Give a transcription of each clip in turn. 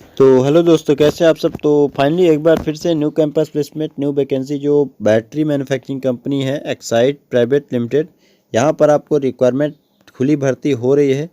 तो हेलो दोस्तों, कैसे आप सब। तो फाइनली एक बार फिर से new campus placement new vacancy जो बैटरी मैन्युफैक्चरिंग कंपनी है एक्साइड प्राइवेट लिमिटेड, यहाँ पर आपको रिक्वायरमेंट खुली भर्ती हो रही है।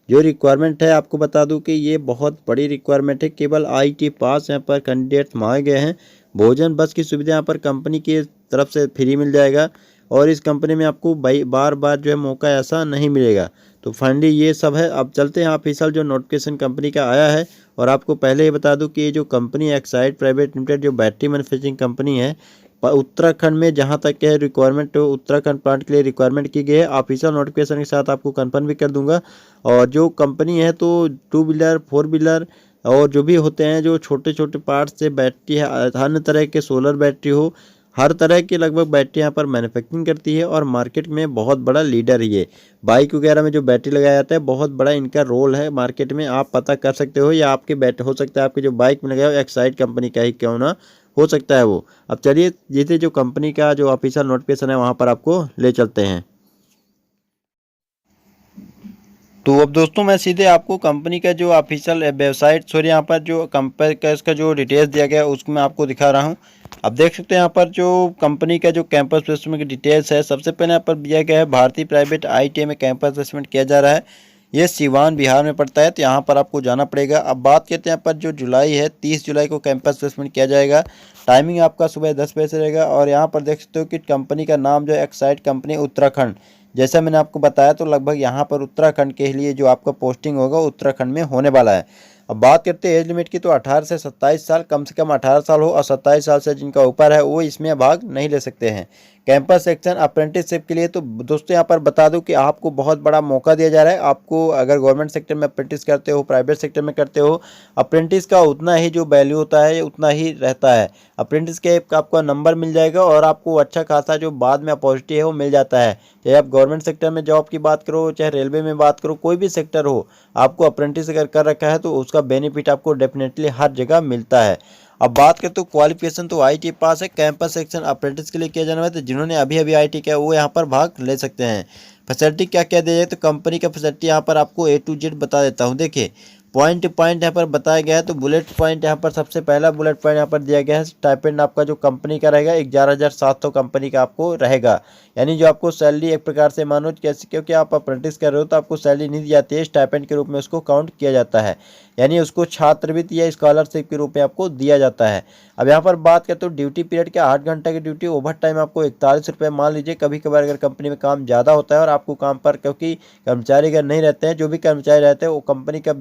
जो रिक्वायरमेंट है आपको बता दूं कि ये बहुत बड़ी रिक्वायरमेंट है। केवल आईटी पास यहाँ पर कैंडिडेट्स मांगे गए हैं। भोजन बस की सुविधा यहाँ पर कंपनी की तरफ से फ्री मिल जाएगा और इस कंपनी में आपको बार बार जो है मौका ऐसा नहीं मिलेगा। तो फाइनली ये सब है। अब चलते हैं ऑफिशियल जो नोटिफिकेशन कंपनी का आया है। और आपको पहले ही बता दूं कि ये जो कंपनी एक्साइड प्राइवेट लिमिटेड जो बैटरी मैन्युफैक्चरिंग कंपनी है उत्तराखंड में, जहां तक है रिक्वायरमेंट तो उत्तराखंड प्लांट के लिए रिक्वायरमेंट की गई है। ऑफिशियल नोटिफिकेशन के साथ आपको कंफर्म भी कर दूंगा। और जो कंपनी है तो 2 व्हीलर 4 व्हीलर और जो भी होते हैं जो छोटे छोटे पार्ट्स से बैटरी है, अन्य तरह के सोलर बैटरी हो, हर तरह की लगभग बैटरी यहाँ पर मैन्युफैक्चरिंग करती है और मार्केट में बहुत बड़ा लीडर है ये। बाइक वगैरह में जो बैटरी लगाया जाता है बहुत बड़ा इनका रोल है मार्केट में। आप पता कर सकते हो या आपके बैटरी हो सकता है आपके जो बाइक में लगाया हो एक्साइड कंपनी का ही क्यों ना हो सकता है वो। अब चलिए जिसे जो कंपनी का जो ऑफिशियल नोटिफिकेशन है वहाँ पर आपको ले चलते हैं। तो अब दोस्तों मैं सीधे आपको कंपनी का जो ऑफिशियल वेबसाइट यहाँ पर जो कंपनी का इसका जो डिटेल्स दिया गया है उसको मैं आपको दिखा रहा हूँ। अब देख सकते हैं यहाँ पर जो कंपनी का जो कैंपस प्लेसमेंट की डिटेल्स है। सबसे पहले यहाँ पर दिया गया है भारतीय प्राइवेट आईटीआई में कैंपस प्लेसमेंट किया जा रहा है। ये सिवान बिहार में पड़ता है, तो यहाँ पर आपको जाना पड़ेगा। अब बात करते हैं यहाँ पर जो जुलाई है 30 जुलाई को कैंपस प्लेसमेंट किया जाएगा। टाइमिंग आपका सुबह 10 बजे से रहेगा। और यहाँ पर देख सकते हो कि कंपनी का नाम जो है एक्साइड कंपनी उत्तराखंड, जैसा मैंने आपको बताया तो लगभग यहाँ पर उत्तराखंड के लिए जो आपका पोस्टिंग होगा उत्तराखंड में होने वाला है। अब बात करते हैं एज लिमिट की, तो 18 से 27 साल, कम से कम 18 साल हो और 27 साल से जिनका ऊपर है वो इसमें भाग नहीं ले सकते हैं। कैंपस सेक्शन अप्रेंटिसशिप के लिए तो दोस्तों यहाँ पर बता दूं कि आपको बहुत बड़ा मौका दिया जा रहा है। आपको अगर गवर्नमेंट सेक्टर में अप्रेंटिस करते हो, प्राइवेट सेक्टर में करते हो, अप्रेंटिस का उतना ही जो वैल्यू होता है उतना ही रहता है। अप्रेंटिस के आपका नंबर मिल जाएगा और आपको अच्छा खासा जो बाद में अपॉर्चुनिटी है वो मिल जाता है। चाहे आप गवर्नमेंट सेक्टर में जॉब की बात करो, चाहे रेलवे में बात करो, कोई भी सेक्टर हो, आपको अप्रेंटिस अगर कर रखा है तो उसका बेनिफिट आपको डेफिनेटली हर जगह मिलता है। अब बात करें तो क्वालिफिकेशन तो आईटी पास है। कैंपस सेक्शन अप्रेंटिस के लिए किया जाना है, तो जिन्होंने अभी अभी आईटी किया वो यहाँ पर भाग ले सकते हैं। फैसिलिटी क्या क्या दी जाए, तो कंपनी का फैसिलिटी यहाँ पर आपको A to Z बता देता हूँ। देखिए पॉइंट पॉइंट यहाँ पर बताया गया है। तो बुलेट पॉइंट यहाँ पर सबसे पहला बुलेट पॉइंट यहाँ पर दिया गया है। स्टाइपेंड आपका जो कंपनी का रहेगा 11,700 कंपनी का आपको रहेगा। यानी जो आपको सैलरी एक प्रकार से मानो कैसे, क्योंकि आप अप्रेंटिस कर रहे हो तो आपको सैलरी नहीं दी जाती है, स्टाइपेंड के रूप में उसको काउंट किया जाता है। यानी उसको छात्रवृत्ति या स्कॉलरशिप के रूप में आपको दिया जाता है। अब यहाँ पर बात करें तो ड्यूटी पीरियड क्या 8 घंटे की ड्यूटी, ओवर टाइम आपको 41 रुपये मान लीजिए। कभी कभार अगर कंपनी में काम ज़्यादा होता है और आपको काम पर, क्योंकि कर्मचारी अगर नहीं रहते हैं, जो भी कर्मचारी रहते हैं वो कंपनी का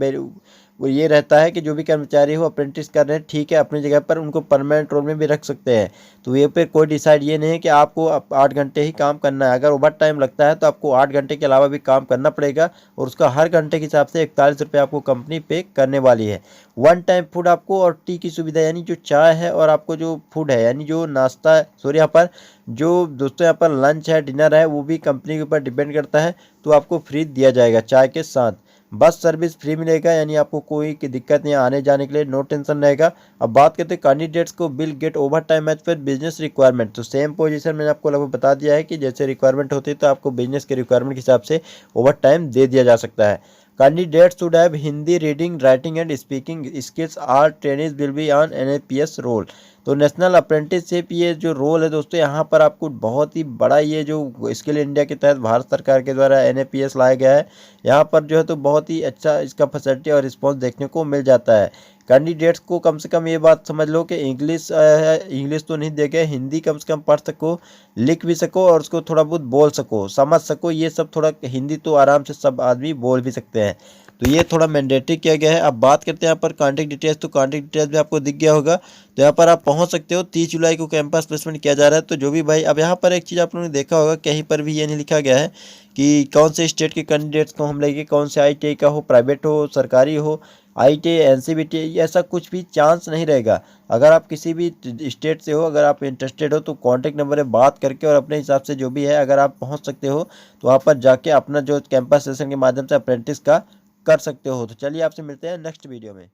वो ये रहता है कि जो भी कर्मचारी हो अप्रेंटिस कर रहे हैं ठीक है अपनी जगह पर, उनको परमानेंट रोल में भी रख सकते हैं। तो ये पे कोई डिसाइड ये नहीं है कि आपको 8 घंटे ही काम करना है। अगर ओवर टाइम लगता है तो आपको 8 घंटे के अलावा भी काम करना पड़ेगा और उसका हर घंटे के हिसाब से 41 रुपये आपको कंपनी पे करने वाली है। वन टाइम फूड आपको और टी की सुविधा, यानी जो चाय है और आपको जो फूड है यानी जो नाश्ता है, सॉरी यहाँ पर जो दोस्तों यहाँ पर लंच है डिनर है वो भी कंपनी के ऊपर डिपेंड करता है, तो आपको फ्री दिया जाएगा चाय के साथ। बस सर्विस फ्री मिलेगा, यानी आपको कोई की दिक्कत नहीं, आने जाने के लिए नो टेंशन रहेगा। अब बात करते हैं कैंडिडेट्स को will get overtime as per business requirement. तो सेम पोजीशन मैंने आपको लगभग बता दिया है कि जैसे रिक्वायरमेंट होती है तो आपको बिजनेस के रिक्वायरमेंट के हिसाब से ओवर टाइम दे दिया जा सकता है। Candidates should have Hindi reading writing and speaking skills, our training will be on NAPS roll. तो नेशनल अप्रेंटिसशिप ये जो रोल है दोस्तों, यहाँ पर आपको बहुत ही बड़ा ये जो स्किल इंडिया के तहत भारत सरकार के द्वारा NAPS लाया गया है। यहाँ पर जो है तो बहुत ही अच्छा इसका फैसिलिटी और रिस्पॉन्स देखने को मिल जाता है। कैंडिडेट्स को कम से कम ये बात समझ लो कि इंग्लिश तो नहीं देगा, हिंदी कम से कम पढ़ सको, लिख भी सको और उसको थोड़ा बहुत बोल सको, समझ सको। ये सब थोड़ा हिंदी तो आराम से सब आदमी बोल भी सकते हैं, तो ये थोड़ा मैंडेटरी किया गया है। अब बात करते हैं यहाँ पर कॉन्टैक्ट डिटेल्स, तो कॉन्टैक्ट डिटेल्स भी आपको दिख गया होगा। तो यहाँ पर आप पहुँच सकते हो। 30 जुलाई को कैंपस प्लेसमेंट किया जा रहा है। तो जो भी भाई, अब यहाँ पर एक चीज़ आप लोगों ने देखा होगा कहीं पर भी ये नहीं लिखा गया है कि कौन से स्टेट के कैंडिडेट्स को हम लेंगे, कौन से ITI का हो, प्राइवेट हो, सरकारी हो, ITI NCVT, ऐसा कुछ भी चांस नहीं रहेगा। अगर आप किसी भी स्टेट से हो, अगर आप इंटरेस्टेड हो तो कॉन्टैक्ट नंबर पे बात करके और अपने हिसाब से जो भी है अगर आप पहुंच सकते हो तो वहाँ पर जाके अपना जो कैंपस सेशन के माध्यम से अप्रेंटिस का कर सकते हो। तो चलिए आपसे मिलते हैं नेक्स्ट वीडियो में।